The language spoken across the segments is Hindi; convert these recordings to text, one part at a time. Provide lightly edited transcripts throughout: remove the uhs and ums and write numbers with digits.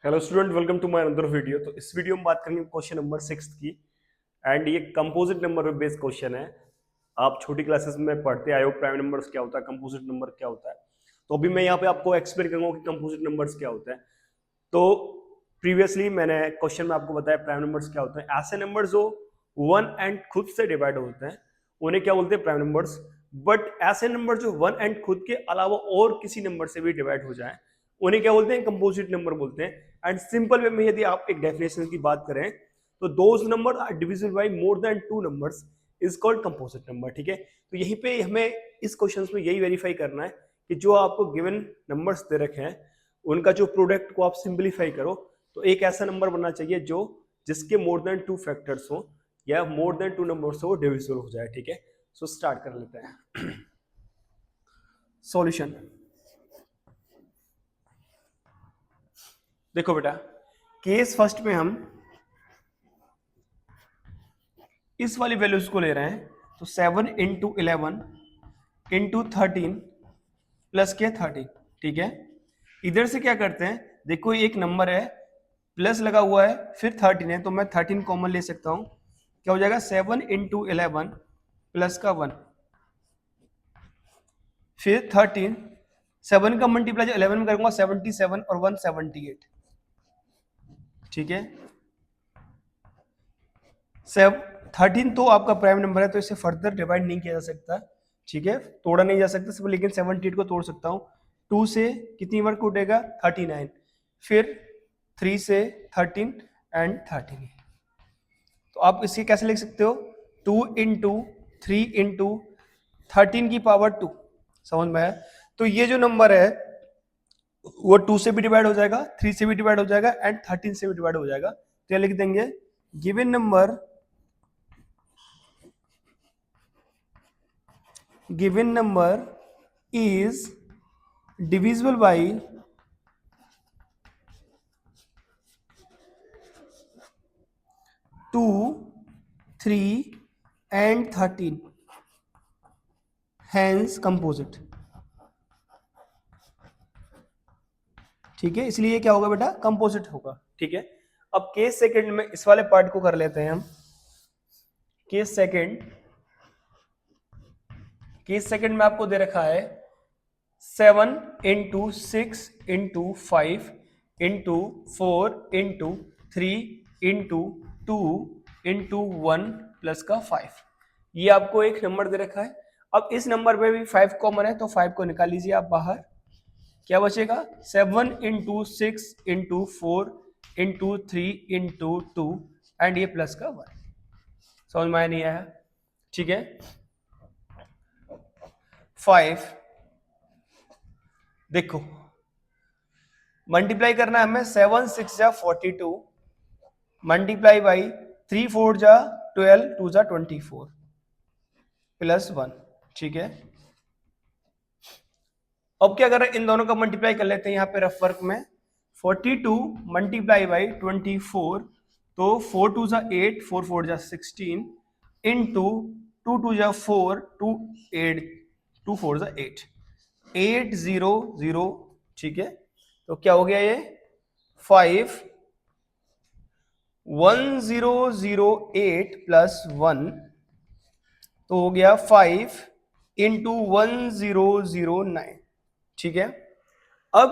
Hello student, welcome to my another video. तो इस वीडियो में बात करेंगे क्वेश्चन नंबर 6 की। एंड ये कंपोजिट नंबर पे बेस्ड क्वेश्चन है। आप छोटी क्लासेस में पढ़ते आए हो प्राइम नंबर्स क्या होता है, कंपोजिट नंबर क्या होता है। तो अभी मैं यहाँ पे आपको एक्सप्लेन करूंगा कि कंपोजिट नंबर्स क्या होता है। तो प्रीवियसली मैंने क्वेश्चन में आपको बताया प्राइम नंबर्स क्या होते हैं। ऐसे नंबर जो वन एंड खुद से डिवाइड होते हैं उन्हें क्या बोलते हैं, प्राइम नंबर्स। बट ऐसे नंबर जो वन एंड खुद के अलावा और किसी नंबर से भी डिवाइड हो जाए उन्हें क्या बोलते हैं, कंपोजिट नंबर बोलते हैं। एंड सिंपल वे में यदि आप एक डेफिनेशन की बात करें तो those number are divisible by more than two numbers is called composite number. ठीक है, तो यहीं पे हमें इस क्वेश्चन में यही वेरीफाई करना है कि जो आपको गिवन नंबर्स दे रखे हैं उनका जो प्रोडक्ट को आप सिंप्लीफाई करो तो एक ऐसा नंबर बनना चाहिए जो जिसके मोर देन टू फैक्टर्स हो या मोर देन टू नंबर्स हो डिविजिबल हो जाए। ठीक है, सो स्टार्ट कर लेते हैं। सॉल्यूशन देखो बेटा, केस फर्स्ट में हम इस वाली वैल्यूज को ले रहे हैं। तो 7 इंटू 11 इंटू 13 प्लस के 13। ठीक है, इधर से क्या करते हैं, देखो एक नंबर है प्लस लगा हुआ है फिर 13 है तो मैं 13 कॉमन ले सकता हूं। क्या हो जाएगा, 7 इंटू 11 प्लस का 1 फिर 13। 7 का मल्टीप्लाई 11 में करूंगा 77 और 1 78। ठीक है, 13 तो आपका प्राइम नंबर है तो इसे फर्दर डिवाइड नहीं किया जा सकता। ठीक है, तोड़ा नहीं जा सकता सब, लेकिन 78 को तोड़ सकता हूं। 2 से कितनी बार कूटेगा, 39। फिर 3 से 13 एंड 13। तो आप इसे कैसे लिख सकते हो, 2 इंटू 3 इंटू 13 की पावर 2। समझ में आया। तो ये जो नंबर है वो 2 से भी डिवाइड हो जाएगा, 3 से भी डिवाइड हो जाएगा एंड 13 से भी डिवाइड हो जाएगा। तो ये लिख देंगे, given number is divisible by 2, 3 and 13, hence composite। ठीक है, इसलिए क्या होगा बेटा, कंपोजिट होगा। ठीक है, अब केस सेकंड में इस वाले पार्ट को कर लेते हैं हम। केस सेकंड में आपको दे रखा है 7 into 6 into 5 into 4 into 3 into 2 into 1 plus का 5। ये आपको एक नंबर दे रखा है। अब इस नंबर में भी 5 कॉमन है तो 5 को निकाल लीजिए आप बाहर। क्या बचेगा, 7 into 6 into 4 into 3 into 2 and ये प्लस का 1। समझ में आया नहीं आया। ठीक है, 5 देखो मल्टीप्लाई करना है हमें, 7 6 जा 42 मल्टीप्लाई बाई 3 4 जा 12 2 जा 24 प्लस 1। ठीक है, अब क्या कर रहे हैं, इन दोनों का मल्टीप्लाई कर लेते हैं यहाँ पे रफ वर्क में। 42 मल्टीप्लाई बाई 24 तो 4 2 जा 8 4 4 जा 16 इंटू 2 2 जा 4 2 8 2 4 जा 8 8 0 0। ठीक है, तो क्या हो गया ये 5 1 0 0 8 प्लस 1 तो हो गया 5 इंटू 1 0 0 9। ठीक है, अब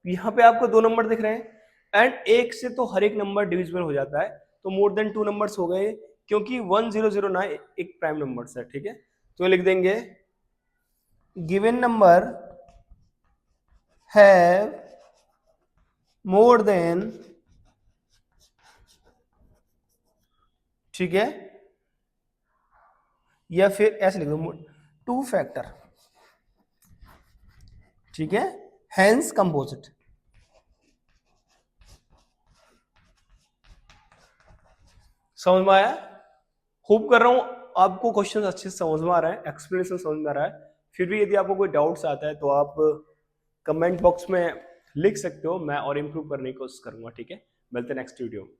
यहां पे आपको दो नंबर दिख रहे हैं एंड एक से तो हर एक नंबर डिविजिबल हो जाता है तो मोर देन टू नंबर्स हो गए क्योंकि 1009 एक प्राइम नंबर है। ठीक है, तो लिख देंगे given number have more than, ठीक है, या फिर ऐसे लिख दो 2 फैक्टर। ठीक है, हेंस कंपोजिट। समझ में आया, होप कर रहा हूं आपको क्वेश्चन अच्छे से समझ में आ रहा है, एक्सप्लेनेशन समझ में आ रहा है। फिर भी यदि आपको कोई डाउट्स आता है तो आप कमेंट बॉक्स में लिख सकते हो, मैं और इम्प्रूव करने की कोशिश करूंगा। ठीक है, मिलते हैं नेक्स्ट वीडियो में।